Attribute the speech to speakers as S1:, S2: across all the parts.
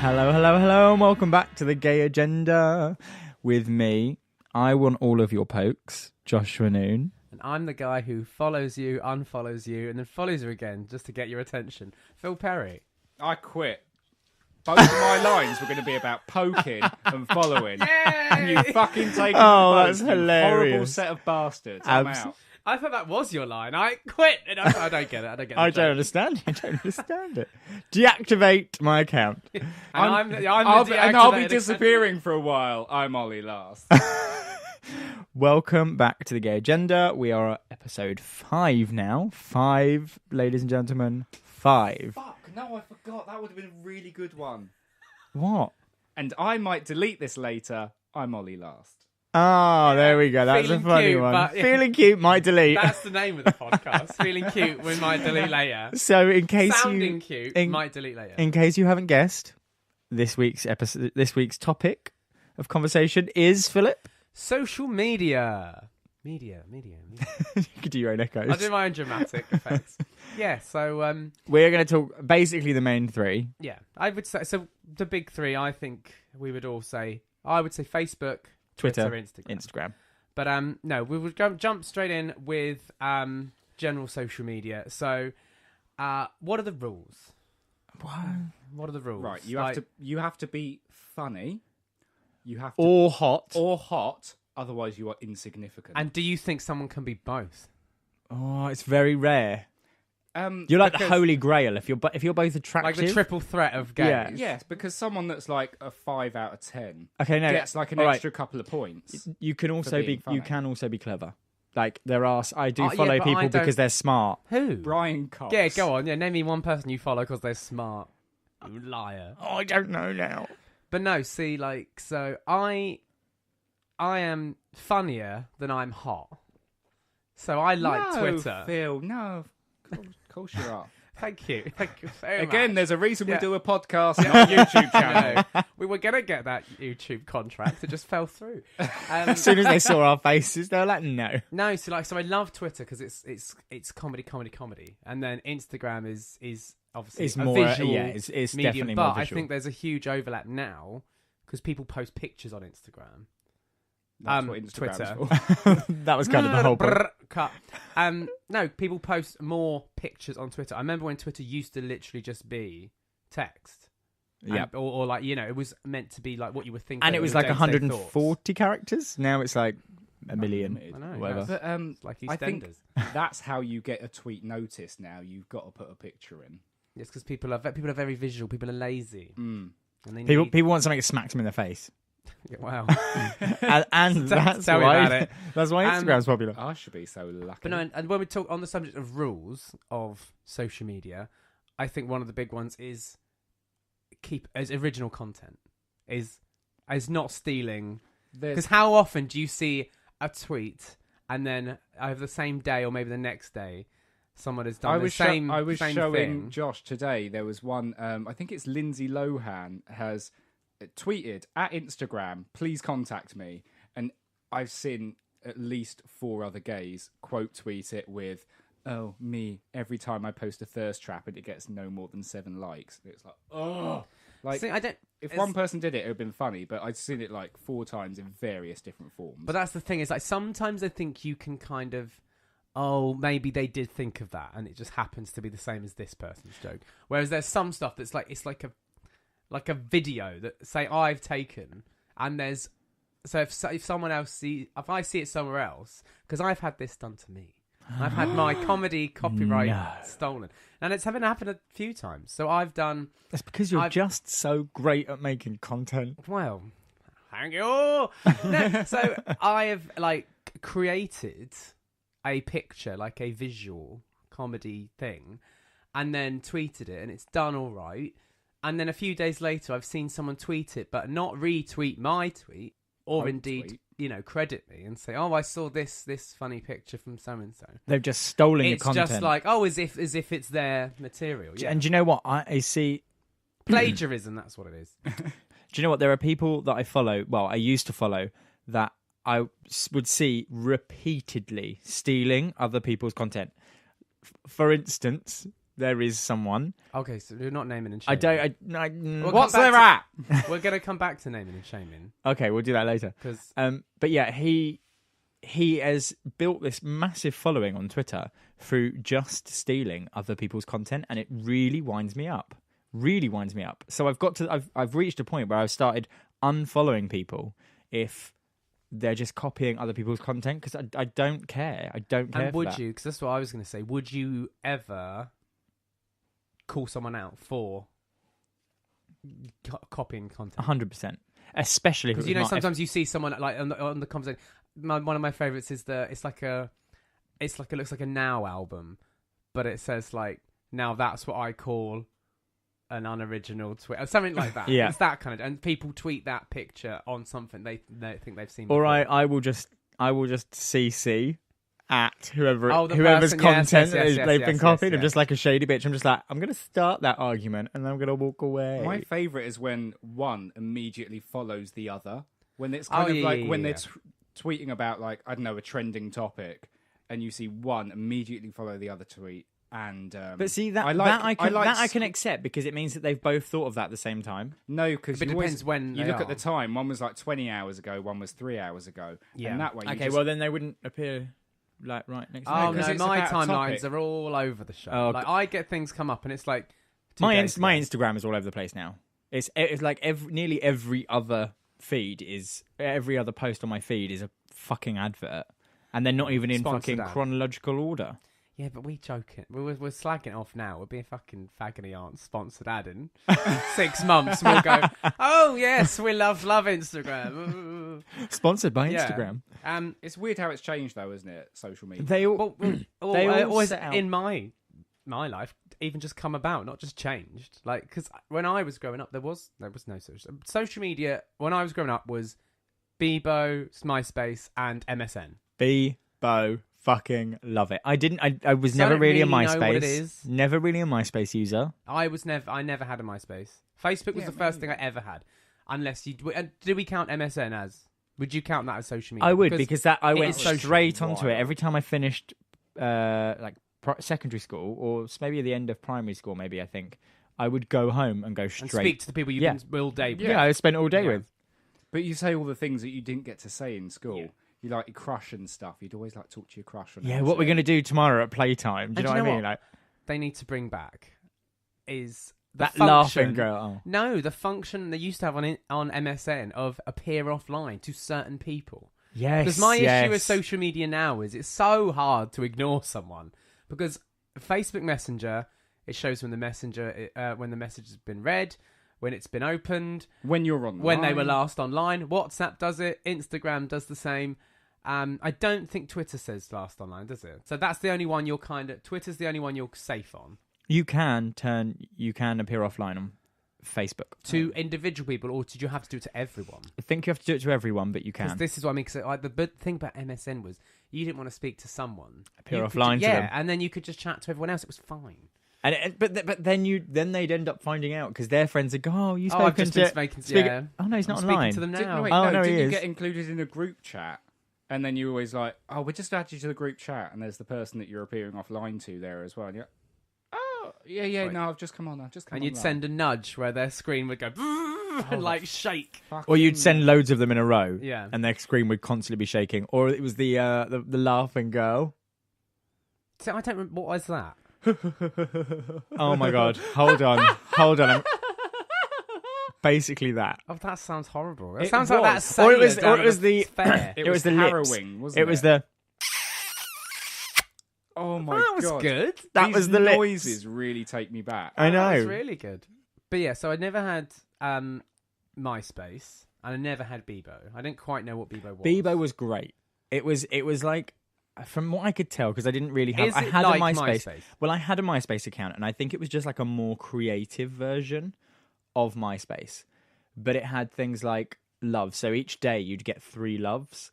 S1: Hello, hello, hello, and welcome back to the Gay Agenda with me. I want all of your pokes, Joshua Noon.
S2: And I'm the guy who follows you, unfollows you, and then follows you again just to get your attention. Phil Perry.
S3: I quit. Both of my lines were going to be about poking and following. And you fucking take
S1: Oh,
S3: them
S1: that's
S3: both, you
S1: hilarious.
S3: horrible set of bastards. I'm
S1: Abs-
S3: out.
S2: I thought that was your line. I quit. And I don't get it. I don't get it.
S1: I don't understand. I don't understand it. Deactivate my account.
S2: And I'm the
S3: I'll be
S2: deactivated-
S3: disappearing for a while. I'm Ollie last.
S1: Welcome back to the Gay Agenda. We are at episode 5 now. 5, ladies and gentlemen. 5.
S3: Fuck, no, I forgot. That would have been a really good one.
S1: What?
S3: And I might delete this later. I'm Ollie last.
S1: Oh, there we go. That's
S2: Feeling
S1: a funny
S2: cute,
S1: one.
S2: but-
S1: Feeling cute, might delete.
S2: That's the name of the podcast. Feeling cute, we might delete later.
S1: So in case
S2: Sounding cute, might delete later.
S1: In case you haven't guessed, this week's topic of conversation is, Philip.
S2: Social media. Media.
S1: You could do your own echoes.
S2: I'll do my own dramatic effects. Yeah, so,
S1: We're going to talk basically the main three.
S2: yeah. I would say, so the big three, I think we would all say, I would say Facebook, Twitter,
S1: Instagram.
S2: But no, we would jump straight in with general social media. So, what are the rules? What are the rules?
S3: Right, you have to be funny. You have to
S1: Or hot.
S3: or hot, otherwise you are insignificant.
S2: And do you think someone can be both?
S1: Oh, it's very rare. You're like the
S3: because-
S1: holy grail if you're both attractive.
S2: Like the triple threat of gays.
S1: Yeah.
S3: Yes, because someone that's like a 5 out of 10
S1: Okay, no,
S3: gets like an
S1: all right.
S3: extra couple of points.
S1: You can also
S3: being
S1: be.
S3: funny.
S1: You can also be clever. Like there are. I do
S2: Yeah,
S1: follow
S2: but
S1: people
S2: I don't-
S1: because they're smart.
S2: Who?
S3: Brian Cox.
S2: Yeah, go on. Yeah, name me one person you follow because they're smart. You liar.
S1: Oh, I don't know now.
S2: But no, see, like, so I am funnier than I'm hot. So I like
S3: No,
S2: Twitter.
S3: Phil, no. Of course you are.
S2: Thank you. Thank you very
S3: Again,
S2: much.
S3: there's a reason we
S2: Yeah.
S3: do a podcast, not a YouTube channel.
S2: No, we were going to get that YouTube contract. It just fell through.
S1: As soon as they saw our faces, they were like, "No."
S2: No, so I love Twitter because it's comedy, and then Instagram is obviously
S1: It's
S2: a
S1: more.
S2: visual
S1: It's
S2: medium.
S1: definitely
S2: But
S1: more
S2: I
S1: visual.
S2: think there's a huge overlap now because people post pictures on Instagram.
S3: That's what Instagram's
S2: Twitter.
S3: for.
S1: That was kind of the whole point.
S2: Cut. No, people post more pictures on Twitter. I remember when Twitter used to literally just be text.
S1: Yeah.
S2: Or like, you know, it was meant to be like what you were thinking.
S1: And it was
S2: your
S1: like
S2: day-to-day
S1: 140 characters. Now it's like a million.
S2: I know,
S1: whatever.
S3: But
S2: It's like
S3: I think
S2: EastEnders.
S3: that's how you get a tweet noticed now. You've got to put a picture in.
S2: It's because people are very visual. People are lazy.
S3: Mm.
S2: And they
S1: People
S2: need...
S1: want something that smacks them in the face.
S2: Wow.
S1: and that's
S2: tell me
S1: why
S2: about it.
S1: that's why Instagram's popular.
S3: I should be so lucky.
S2: But no, and when we talk on the subject of rules of social media, I think one of the big ones is keep as original content is not stealing. Because how often do you see a tweet and then either the same day or maybe the next day someone has done the same
S3: I was
S2: same
S3: showing
S2: thing?
S3: Josh today. There was one. I think it's Lindsay Lohan has tweeted at Instagram, "Please contact me." And I've seen at least 4 other gays quote tweet it with, "Oh, me, every time I post a thirst trap and it gets no more than 7 likes." And it's like, oh, like
S2: See, I don't.
S3: if one person did it, it would have been funny. But I'd seen it like 4 times in various different forms.
S2: But that's the thing, is like sometimes I think you can kind of, oh, maybe they did think of that and it just happens to be the same as this person's joke. Whereas there's some stuff that's like, it's like a video that say I've taken, and there's, so if someone else if I see it somewhere else, because I've had this done to me. I've had my comedy copyright stolen. And it's having happened a few times. So I've done...
S1: That's because you're just so great at making content.
S2: Well, thank you. No, so I have like created a picture, like a visual comedy thing, and then tweeted it, and it's done all right. And then a few days later, I've seen someone tweet it, but not retweet my tweet, or indeed,
S3: tweet.
S2: you know, credit me and say, "Oh, I saw this funny picture from so and so."
S1: They've just stolen your
S2: It's
S1: content.
S2: just like, oh, as if it's their material. Yeah.
S1: And do you know what? I see.
S2: Plagiarism, that's what it is.
S1: Do you know what? There are people that I follow. Well, I used to follow that I would see repeatedly stealing other people's content. For instance, there is someone.
S2: Okay, so you're not naming and
S1: I
S2: shaming.
S1: don't.
S2: We'll
S1: What's
S2: come
S1: there
S2: back
S1: at?
S2: We're going to come back to naming and shaming.
S1: Okay, we'll do that later.
S2: Because
S1: But yeah, he has built this massive following on Twitter through just stealing other people's content, and it really winds me up. Really winds me up. So I've reached a point where I've started unfollowing people if they're just copying other people's content, because I don't care. I don't care.
S2: And would you, because that's what I was going to say, would you ever call someone out for copying content?
S1: 100%. Especially
S2: Because, you know, sometimes you see someone like on the conversation. One of my favorites is it looks like a Now album, but it says like, now that's what I call an unoriginal tweet or something like that.
S1: Yeah.
S2: It's that kind of, and people tweet that picture on something they think they've seen
S1: Or
S2: before.
S1: I will just CC at whoever's
S2: person,
S1: content
S2: yes,
S1: they've been copied.
S2: yes.
S1: I'm just like a shady bitch. I'm just like, I'm going to start that argument and then I'm going to walk away.
S3: My favourite is when one immediately follows the other. When it's kind of like when they're tweeting about, like, I don't know, a trending topic, and you see one immediately follow the other tweet. And
S1: But see, that I can accept, because it means that they've both thought of that at the same time.
S3: No, because
S2: it depends when
S3: you
S2: they
S3: look
S2: are.
S3: at the time. One was like 20 hours ago, one was 3 hours ago.
S2: Yeah.
S3: And that way,
S1: Okay, well then they wouldn't appear like right next to
S2: Oh
S1: me.
S3: because
S2: no,
S3: it's
S2: my
S3: about a
S2: timelines
S3: topic.
S2: are all over the show.
S1: Oh,
S2: like I get things come up and it's like
S1: My
S2: 2 days
S1: my
S2: ago.
S1: Instagram is all over the place now. It's like nearly every other post on my feed is a fucking advert, and they're not even in
S2: Sponsored
S1: fucking
S2: ad.
S1: chronological order.
S2: Yeah, but we joking. We're slagging it off now. We'll be a fucking faggoty aunt sponsored ad in 6 months. We'll go, oh yes, we love Instagram.
S1: Sponsored by
S2: Yeah.
S1: Instagram.
S3: It's weird how it's changed, though, isn't it? Social media.
S1: They all They all
S2: always
S1: set out-
S2: in my life even just come about, not just changed. Like, because when I was growing up, there was no social media. When I was growing up, was Bebo, MySpace, and MSN.
S1: Bebo, fucking love it. I was
S2: So
S1: never
S2: I don't
S1: really a
S2: really know
S1: MySpace.
S2: what it is.
S1: Never really a MySpace user.
S2: I never had a MySpace. Facebook was
S3: Yeah,
S2: the first
S3: me
S2: thing I ever had. Unless you do we count MSN as? Would you count that as social media?
S1: I would, because that I
S2: it
S1: went
S2: is social.
S1: straight onto it
S3: Wild.
S1: every time I finished secondary school, or maybe at the end of primary school. Maybe I think I would go home and go
S2: and
S1: straight.
S2: speak to the people you've
S1: Yeah.
S2: been all day with.
S1: Yeah, I spent all day
S2: Yeah.
S1: with.
S3: But you say all the things that you didn't get to say in school.
S2: Yeah.
S3: You like your crush and stuff. You'd always like talk to your crush. On
S1: Yeah, what we're
S3: MSN.
S1: gonna do tomorrow at playtime? Do you
S2: And
S1: know
S2: do
S1: what I
S2: you
S1: mean?
S2: know
S1: Like
S2: They need to bring back is the
S1: that
S2: function.
S1: laughing girl.
S2: No, the function they used to have on MSN of appear offline to certain people.
S1: Yes,
S2: Because my
S1: yes.
S2: issue with social media now is it's so hard to ignore someone, because Facebook Messenger, it shows when the message has been read, when it's been opened,
S3: When you're on.
S2: when they were last online. WhatsApp does it. Instagram does the same. I don't think Twitter says last online, does it? So that's the only one Twitter's the only one you're safe on.
S1: You can appear offline on Facebook.
S2: To individual people, or did you have to do it to everyone?
S1: I think you have to do it to everyone, but you
S2: Because
S1: can.
S2: this is what I mean. Cause, like, the good thing about MSN was you didn't want to speak to someone.
S1: Appear
S2: You could
S1: offline to them.
S2: and then you could just chat to everyone else. It was fine.
S1: But then they'd end up finding out, because their friends would go, "Oh, you
S2: Oh,
S1: spoken
S2: I've just
S1: to?"
S2: been speaking.
S1: speak-
S2: Yeah,
S1: Oh no, he's not
S2: I'm
S1: online.
S2: speaking to them now.
S1: He
S3: Didn't you
S1: is.
S3: get included in a group chat? And then you always like, oh, we just add you to the group chat, and there's the person that you're appearing offline to there as well. And you're, oh, yeah,
S2: Right.
S3: no, I've just come on.
S2: And you'd send a nudge where their screen would go and like shake.
S1: Or you'd send loads of them in a row,
S2: Yeah.
S1: and their screen would constantly be shaking. Or it was the laughing girl.
S2: So I don't remember, what was that?
S1: Oh my god! Hold on. Basically that.
S2: Oh, that sounds horrible. That
S3: It
S2: sounds like that.
S3: was.
S2: Sailor
S1: Or it was
S2: down at
S1: the-
S2: fair.
S3: It
S1: It
S3: was
S1: was the lips.
S3: harrowing, wasn't it?
S1: It was the.
S3: Oh my
S2: that was
S3: god,
S2: good.
S1: That
S3: These
S1: was the lips.
S3: noises really take me back.
S1: I
S2: That was
S1: know.
S2: really good. But yeah, so I never had MySpace, and I never had Bebo. I didn't quite know what Bebo was.
S1: Bebo was great. It was like, from what I could tell, because I didn't really have.
S2: Is
S1: I
S2: it
S1: had
S2: like
S1: a MySpace.
S2: MySpace?
S1: Well, I had a MySpace account, and I think it was just like a more creative version of MySpace. But it had things like love. So each day you'd get 3 loves,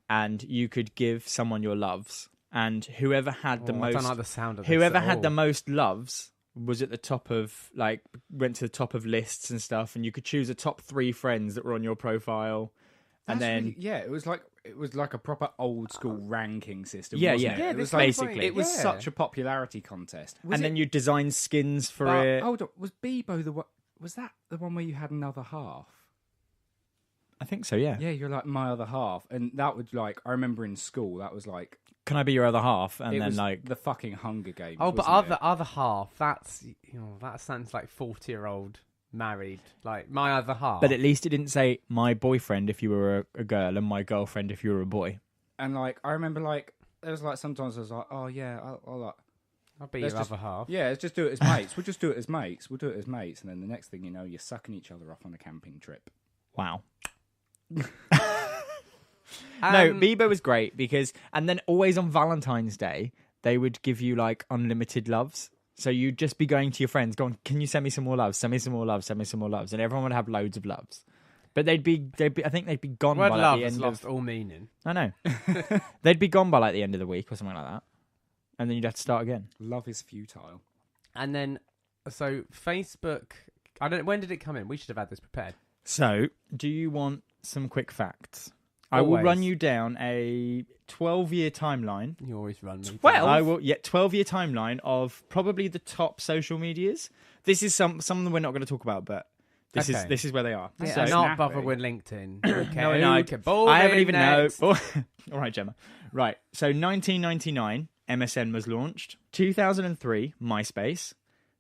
S1: and you could give someone your loves, and whoever had the
S2: I
S1: most,
S2: don't like the sound of this
S1: whoever
S2: at
S1: had the
S2: all.
S1: most loves was at the top of, went to the top of lists and stuff, and you could choose a top 3 friends that were on your profile. And then
S3: it was like a proper old school ranking system.
S1: Yeah,
S3: wasn't
S1: yeah.
S3: it?
S2: Yeah,
S3: It
S2: this
S3: was like,
S1: basically.
S3: it was
S2: Yeah.
S3: such a popularity contest. Was
S1: and
S3: it,
S1: then you design skins for it.
S3: hold on, was Bebo the one? Was that the one where you had another half?
S1: I think so. Yeah.
S3: Yeah, you're like my other half, and that was like I remember in school that was like
S1: Can I be your other half? And
S3: it
S1: then
S3: was
S1: like
S3: the fucking Hunger Games.
S2: Oh, but
S3: wasn't it?
S2: other half. That's that sounds like 40-year-old married. Like my other half.
S1: But at least it didn't say my boyfriend if you were a girl and my girlfriend if you were a boy.
S3: And like I remember like there was like sometimes I was like, oh yeah, I'll like.
S2: I'll be
S3: let's
S2: your
S3: just-
S2: other half.
S3: Yeah, let's just do it as mates. We'll just do it as mates. We'll do it as mates. And then the next thing you know, you're sucking each other off on a camping trip.
S1: Wow. No,
S2: Um,
S1: Bebo was great because, and then always on Valentine's Day, they would give you like unlimited loves. So you'd just be going to your friends, going, "Can you send me some more loves? Send me some more loves. Send me some more loves." And everyone would have loads of loves. But they'd be I think they'd be gone
S2: word
S1: by
S2: love
S1: like, the
S2: has
S1: end
S2: lost
S1: of.
S2: all meaning.
S1: I know. They'd be gone by like the end of the week or something like that, and then you'd have to start again.
S3: Love is futile.
S2: And then, so Facebook. I don't. When did it come in? We should have had this prepared.
S1: So, do you want some quick facts? I will
S2: Always.
S1: run you down a 12-year timeline.
S2: You always run me.
S3: 12?
S1: I will, 12-year timeline of probably the top social medias. This is some of them we're not going to talk about, but this
S2: Okay.
S1: is where they are.
S2: Yeah,
S1: So,
S2: and not
S3: snappy.
S2: bother with LinkedIn. Okay,
S1: no, no,
S2: okay, boring,
S1: I haven't even know.
S2: next.
S1: All right, Gemma. Right. So 1999, MSN was launched. 2003, MySpace.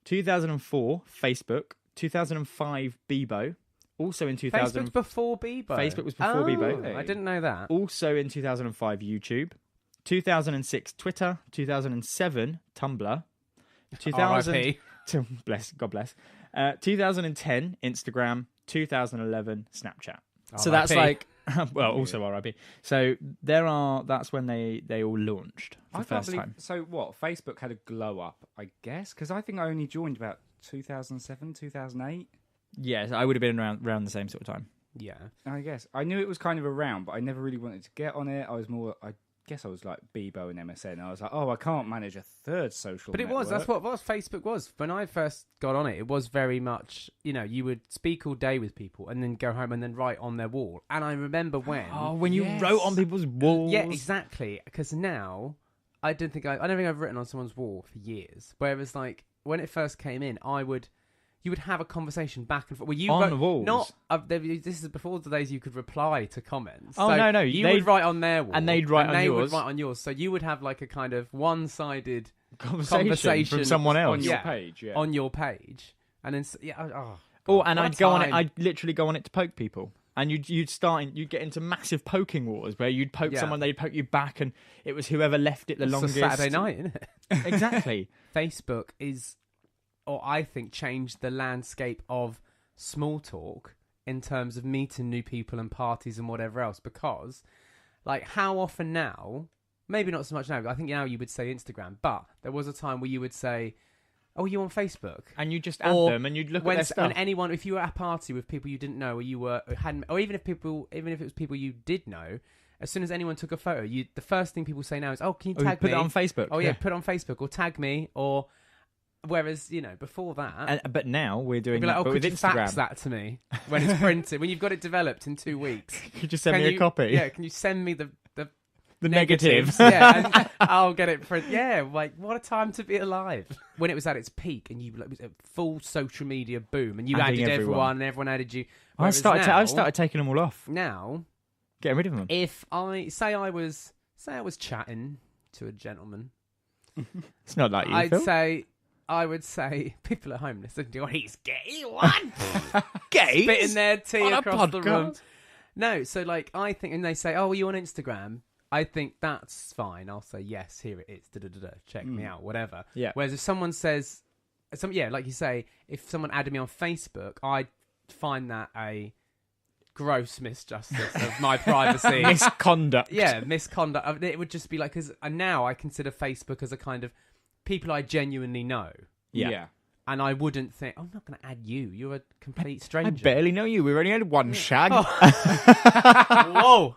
S1: 2004, Facebook. 2005, Bebo. Also in 2000.
S2: Facebook's before Bebo.
S1: Facebook was before
S2: oh,
S1: Bebo.
S2: I didn't know that.
S1: Also in 2005, YouTube. 2006, Twitter. 2007, Tumblr. 2000,
S2: R.I.P.
S1: God bless. 2010, Instagram. 2011, Snapchat. So that's
S2: R.I.P.
S1: like, well, also RIP. So that's when they all launched for the first time.
S3: So what? Facebook had a glow up, I guess, because I think I only joined about 2007, 2008.
S1: Yes, I would have been around the same sort of time.
S2: Yeah.
S3: I guess I knew it was kind of around, but I never really wanted to get on it. I guess I was like Bebo and MSN. I was like, oh, I can't manage a third social.
S2: But it was. That's what Facebook was. When I first got on it, it was very much, you would speak all day with people and then go home and then write on their wall. And I remember when.
S1: When you wrote on people's walls.
S2: Yeah, exactly. Because now, I don't think I've written on someone's wall for years. Whereas, like, when it first came in, you would have a conversation back and forth. Well, you
S1: On
S2: wrote,
S1: the walls?
S2: Not. This is before the days you could reply to comments.
S1: Oh,
S2: So
S1: no.
S2: You
S1: They'd-
S2: would write on their wall,
S1: and they'd write on
S2: they
S1: yours.
S2: would write on yours. So you would have like a kind of one-sided
S1: conversation from someone else.
S3: on your
S2: Yeah.
S3: page. Yeah.
S2: on your page, and then and
S1: and
S2: what a
S1: I'd go on it.
S2: time.
S1: I'd literally go on it to poke people. And you'd get into massive poking wars where you'd poke
S2: Yeah.
S1: someone, they'd poke you back, and it was whoever left it the
S2: It's a
S1: longest.
S2: Saturday night, isn't it?
S1: Exactly.
S2: Facebook is, or I think, changed the landscape of small talk in terms of meeting new people and parties and whatever else. Because, like, how often now? Maybe not so much now. But I think now you would say Instagram, but there was a time where you would say, "Oh, are you on Facebook?"
S1: And you just add
S2: Or
S1: them, and you'd look
S2: when,
S1: at their stuff.
S2: when anyone, if you were at a party with people you didn't know, or you were hadn't, or even if it was people you did know, as soon as anyone took a photo, the first thing people say now is, "Oh, can you
S1: Or you
S2: tag
S1: put
S2: me?"
S1: it on Facebook.
S2: Oh yeah, put it on Facebook or tag me. Or whereas before that,
S1: But now we're doing
S2: you'd be
S1: that,
S2: like, "Oh,
S1: but
S2: could
S1: with
S2: you
S1: Instagram.
S2: fax that to me when it's printed? When you've got it developed in 2 weeks,
S1: You just send
S2: Can
S1: me
S2: you-
S1: a copy.
S2: Yeah, can you send me the
S1: negatives.
S2: yeah, and I'll get it print. Yeah, like what a time to be alive. When it was at its peak and it was a full social media boom, and you
S1: Adding
S2: added
S1: everyone.
S2: everyone and everyone added you.
S1: I
S2: Whereas
S1: started
S2: now,
S1: taking them all off,
S2: now,
S1: getting rid of them.
S2: if I was chatting to a gentleman,
S1: It's not like you, Phil.
S2: I would say people at home listen to he's gay one
S1: Gay?
S2: spitting their tea
S1: on a
S2: across the room.
S1: podcast?
S2: No, so like I think, and they say, "Oh, are you on Instagram?" I think that's fine. I'll say yes. Here it is. Da-da-da-da. Check me out. Whatever.
S1: Yeah.
S2: Whereas if someone says, like you say, if someone added me on Facebook, I'd find that a gross misjustice of my privacy.
S1: Misconduct.
S2: Yeah, misconduct. It would just be like, because now I consider Facebook as a kind of people I genuinely know.
S1: Yeah.
S2: And I wouldn't think, I'm not going to add you. You're a complete
S1: I
S2: stranger.
S1: barely know you. We've only had one shag.
S2: Whoa.